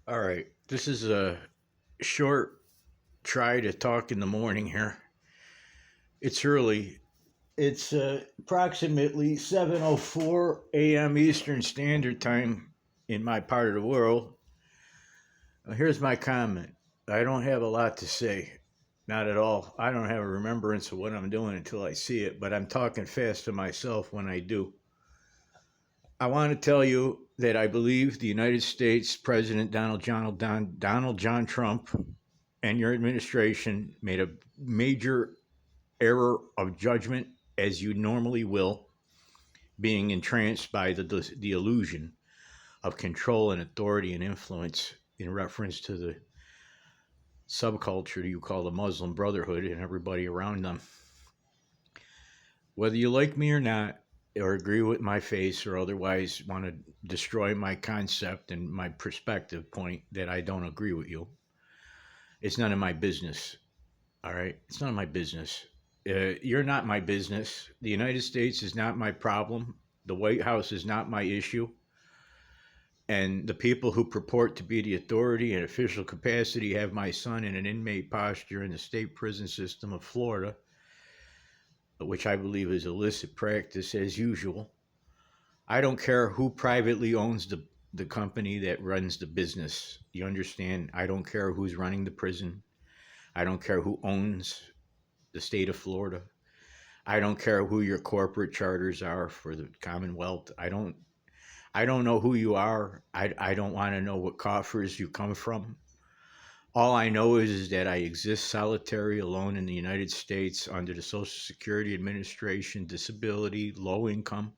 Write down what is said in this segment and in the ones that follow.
All right. This is a short try to talk in the morning here. It's early. It's approximately 7:04 a.m. Eastern Standard Time in my part of the world. Here's my comment. I don't have a lot to say. Not at all. I don't have a remembrance of what I'm doing until I see it, but I'm talking fast to myself when I do. I want to tell you that I believe the United States President Donald John Trump and your administration made a major error of judgment, as you normally will, being entranced by the illusion of control and authority and influence in reference to the subculture you call the Muslim Brotherhood and everybody around them. Whether you like me or not, or agree with my face, or otherwise want to destroy my concept and my perspective point that I don't agree with you, it's none of my business. All right? It's none of my business. You're not my business. The United States is not my problem. The White House is not my issue. And the people who purport to be the authority and official capacity have my son in an inmate posture in the state prison system of Florida, which I believe is illicit practice as usual. I don't care who privately owns the company that runs the business. You understand? I don't care who's running the prison. I don't care who owns the state of Florida. I don't care who your corporate charters are for the Commonwealth. I don't know who you are. I don't want to know what coffers you come from. All I know is that I exist solitary alone in the United States under the Social Security Administration disability, low income,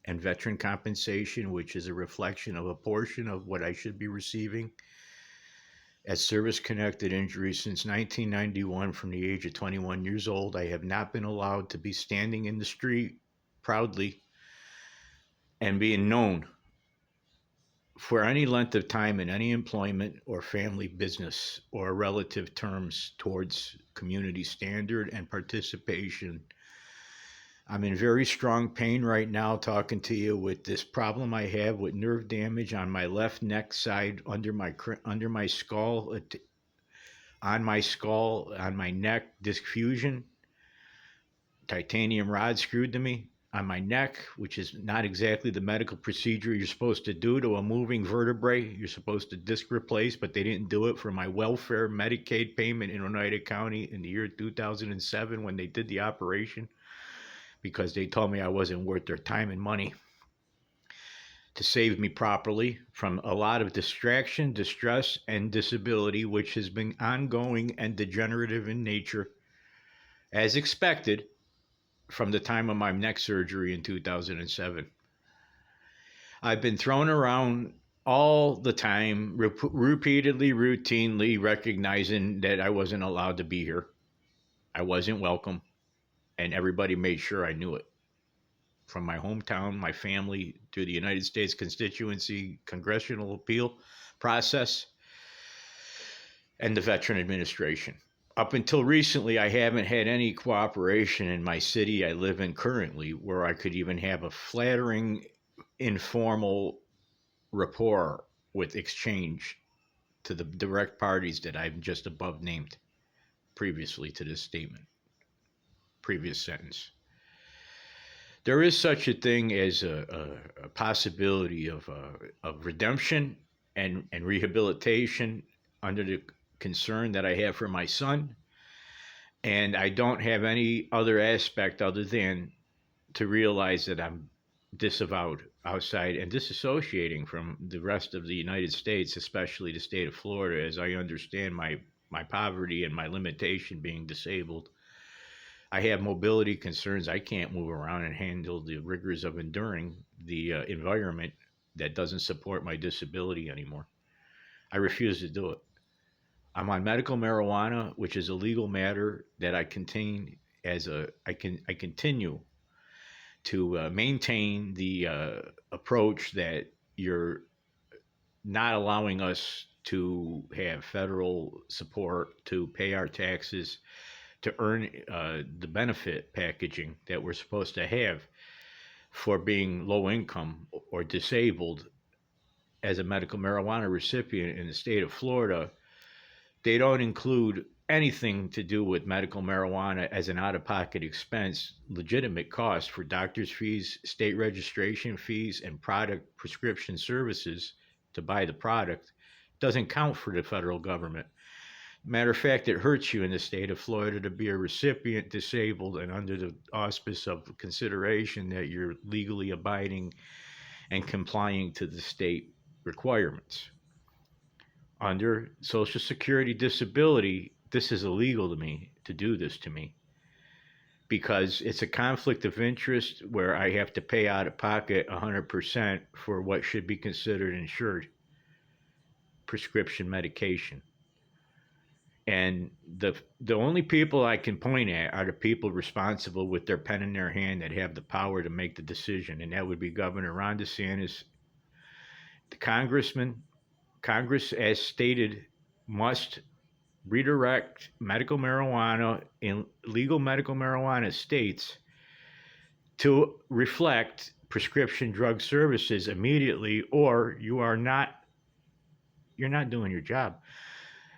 and veteran compensation, which is a reflection of a portion of what I should be receiving as service connected injuries since 1991 from the age of 21 years old. I have not been allowed to be standing in the street proudly and being known for any length of time in any employment or family business or relative terms towards community standard and participation. I'm in very strong pain right now talking to you with this problem I have with nerve damage on my left neck side under my skull, on my neck, disc fusion, titanium rod screwed to me on my neck, which is not exactly the medical procedure you're supposed to do to a moving vertebrae. You're supposed to disc replace, but they didn't do it for my welfare Medicaid payment in Oneida County in the year 2007 when they did the operation, because they told me I wasn't worth their time and money to save me properly from a lot of distraction, distress, and disability, which has been ongoing and degenerative in nature, as expected, from the time of my neck surgery in 2007. I've been thrown around all the time, repeatedly, routinely, recognizing that I wasn't allowed to be here. I wasn't welcome, and everybody made sure I knew it. From my hometown, my family, to the United States constituency, congressional appeal process, and the Veteran Administration. Up until recently, I haven't had any cooperation in my city I live in currently where I could even have a flattering, informal rapport with exchange to the direct parties that I've just above named previously to this statement, previous sentence. There is such a thing as a possibility of redemption and rehabilitation under the concern that I have for my son. And I don't have any other aspect other than to realize that I'm disavowed outside and disassociating from the rest of the United States, especially the state of Florida, as I understand my poverty and my limitation being disabled. I have mobility concerns. I can't move around and handle the rigors of enduring the environment that doesn't support my disability anymore. I refuse to do it. I'm on medical marijuana, which is a legal matter that I contain as a I continue to maintain the approach that you're not allowing us to have federal support to pay our taxes to earn the benefit packaging that we're supposed to have for being low income or disabled as a medical marijuana recipient in the state of Florida, they don't include anything to do with medical marijuana as an out-of-pocket expense, legitimate cost for doctor's fees, state registration fees, and product prescription services to buy the product. Doesn't count for the federal government. Matter of fact, it hurts you in the state of Florida to be a recipient, disabled, and under the auspice of consideration that you're legally abiding and complying to the state requirements. Under Social Security disability, this is illegal to me to do this to me because it's a conflict of interest where I have to pay out of pocket 100% for what should be considered insured prescription medication. And the only people I can point at are the people responsible with their pen in their hand that have the power to make the decision, and that would be Governor Ron DeSantis, the Congress, as stated, must redirect medical marijuana in legal medical marijuana states to reflect prescription drug services immediately, or you're not doing your job.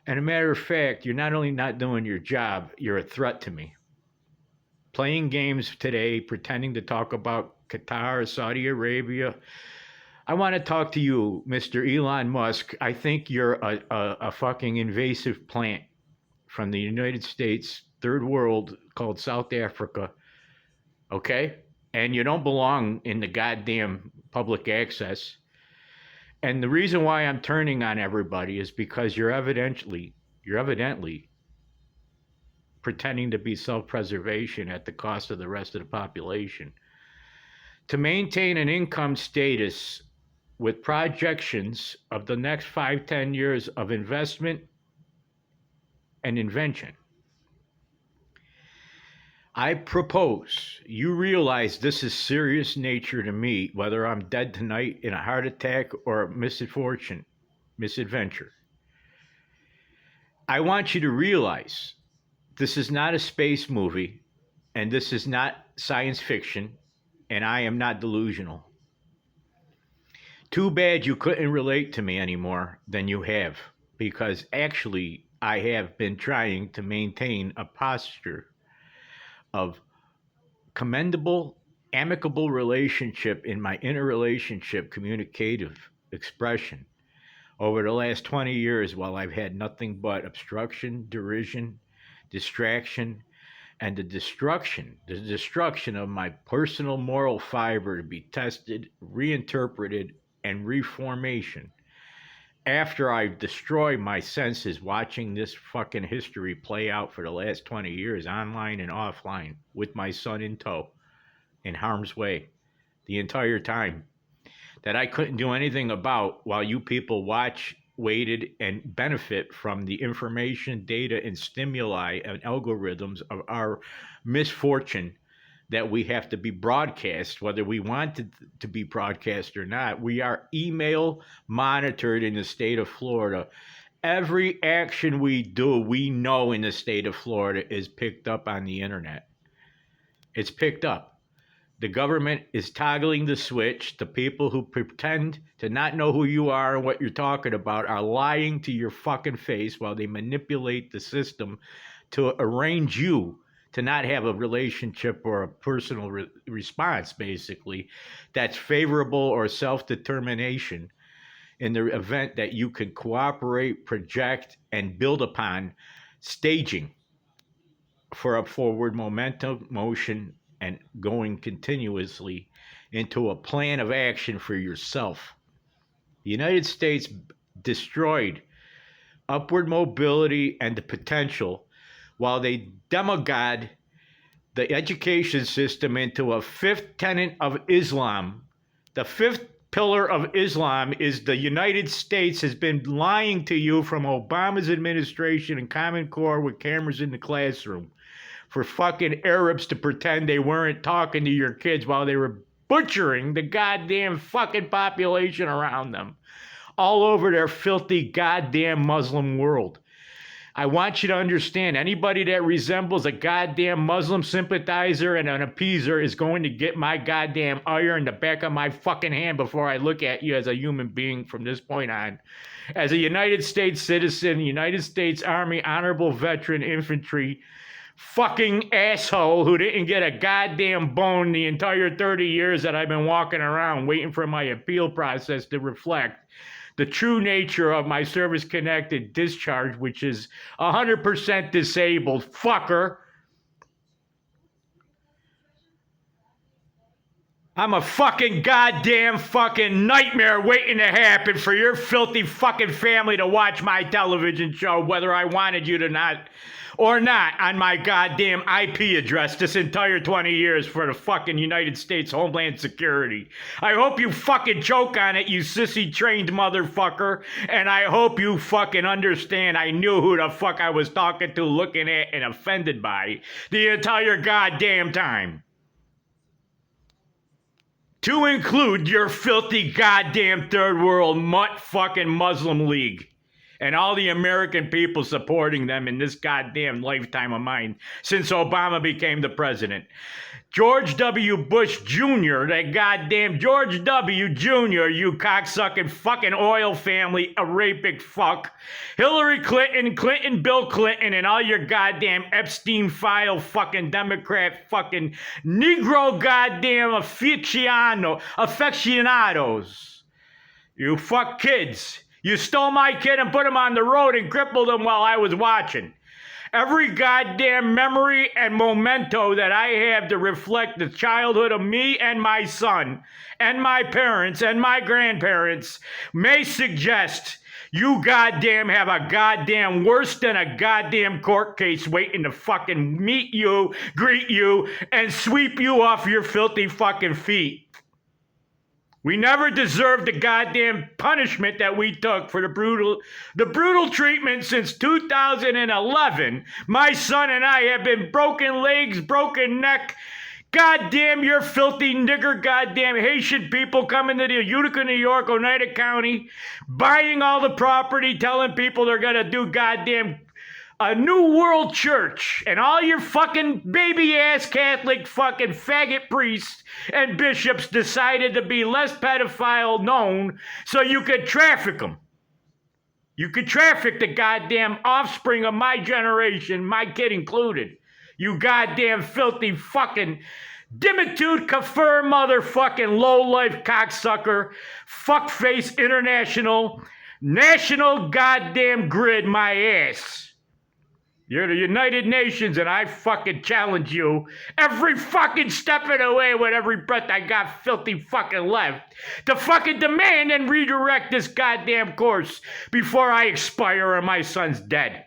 And a matter of fact, you're not only not doing your job, you're a threat to me. Playing games today, pretending to talk about Qatar, Saudi Arabia. I want to talk to you, Mr. Elon Musk. I think you're a fucking invasive plant from the United States, third world, called South Africa. Okay? And you don't belong in the goddamn public access. And the reason why I'm turning on everybody is because you're evidently pretending to be self-preservation at the cost of the rest of the population. To maintain an income status with projections of the next 5-10 years of investment and invention. I propose you realize this is serious nature to me, whether I'm dead tonight in a heart attack or misadventure. I want you to realize this is not a space movie, and this is not science fiction, and I am not delusional. Too bad you couldn't relate to me anymore than you have, because actually I have been trying to maintain a posture of commendable, amicable relationship in my interrelationship communicative expression over the last 20 years, while I've had nothing but obstruction, derision, distraction, and the destruction of my personal moral fiber to be tested, reinterpreted, and reformation after I've destroyed my senses watching this fucking history play out for the last 20 years, online and offline, with my son in tow, in harm's way, the entire time, that I couldn't do anything about, while you people watch, waited, and benefit from the information, data, and stimuli and algorithms of our misfortune that we have to be broadcast, whether we want to be broadcast or not. We are email monitored in the state of Florida. Every action we do, we know in the state of Florida is picked up on the internet. It's picked up. The government is toggling the switch. The people who pretend to not know who you are and what you're talking about are lying to your fucking face while they manipulate the system to arrange you to not have a relationship or a personal response, basically, that's favorable or self-determination in the event that you can cooperate, project, and build upon staging for a forward momentum, motion, and going continuously into a plan of action for yourself. The United States destroyed upward mobility and the potential while they demigod the education system into a fifth tenet of Islam. The fifth pillar of Islam is the United States has been lying to you from Obama's administration and Common Core with cameras in the classroom for fucking Arabs to pretend they weren't talking to your kids while they were butchering the goddamn fucking population around them all over their filthy goddamn Muslim world. I want you to understand, anybody that resembles a goddamn Muslim sympathizer and an appeaser is going to get my goddamn ire in the back of my fucking hand before I look at you as a human being from this point on. As a United States citizen, United States Army honorable veteran infantry fucking asshole who didn't get a goddamn bone the entire 30 years that I've been walking around waiting for my appeal process to reflect the true nature of my service-connected discharge, which is 100% disabled, fucker. I'm a fucking goddamn fucking nightmare waiting to happen for your filthy fucking family to watch my television show, whether I wanted you to not or not, on my goddamn IP address this entire 20 years for the fucking United States Homeland Security. I hope you fucking choke on it, you sissy-trained motherfucker, and I hope you fucking understand I knew who the fuck I was talking to, looking at, and offended by the entire goddamn time. To include your filthy goddamn third world mutt fucking Muslim League. And all the American people supporting them in this goddamn lifetime of mine since Obama became the president. George W. Bush Jr., that goddamn George W. Jr., you cocksucking fucking oil family, Arabic fuck. Hillary Clinton, Bill Clinton, and all your goddamn Epstein file fucking Democrat fucking Negro goddamn aficionados. You fuck kids. You stole my kid and put him on the road and crippled him while I was watching. Every goddamn memory and memento that I have to reflect the childhood of me and my son and my parents and my grandparents may suggest you goddamn have a goddamn worse than a goddamn court case waiting to fucking meet you, greet you, and sweep you off your filthy fucking feet. We never deserved the goddamn punishment that we took for the brutal treatment since 2011. My son and I have been broken legs, broken neck. Goddamn your filthy nigger goddamn Haitian people coming to the Utica, New York, Oneida County, buying all the property, telling people they're gonna do goddamn a new world church, and all your fucking baby-ass Catholic fucking faggot priests and bishops decided to be less pedophile known so you could traffic them. You could traffic the goddamn offspring of my generation, my kid included. You goddamn filthy fucking dimitude kafir motherfucking low-life cocksucker, fuckface international, national goddamn grid my ass. You're the United Nations, and I fucking challenge you every fucking step of the way with every breath I got filthy fucking left to fucking demand and redirect this goddamn course before I expire and my son's dead,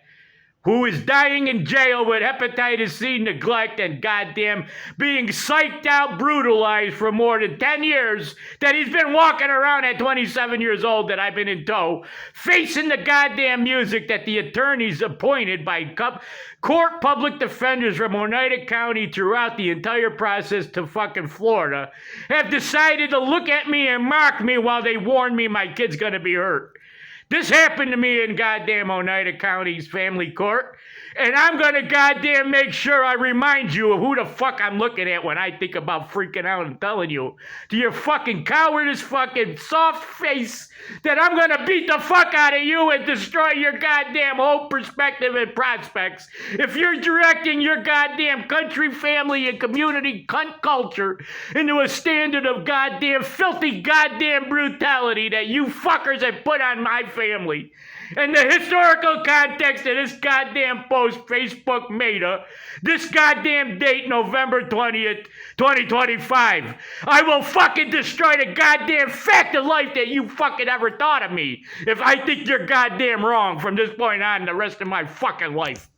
who is dying in jail with hepatitis C, neglect, and goddamn being psyched out, brutalized for more than 10 years that he's been walking around at 27 years old that I've been in tow, facing the goddamn music that the attorneys appointed by court public defenders from Oneida County throughout the entire process to fucking Florida have decided to look at me and mock me while they warn me my kid's gonna be hurt. This happened to me in goddamn Oneida County's family court, and I'm gonna goddamn make sure I remind you of who the fuck I'm looking at when I think about freaking out and telling you to your fucking cowardice fucking soft face that I'm gonna beat the fuck out of you and destroy your goddamn hope, perspective, and prospects if you're directing your goddamn country, family, and community cunt culture into a standard of goddamn filthy goddamn brutality that you fuckers have put on my family. And the historical context of this goddamn post Facebook meta, this goddamn date, November 20th, 2025. I will fucking destroy the goddamn fact of life that you fucking ever thought of me if I think you're goddamn wrong from this point on the rest of my fucking life.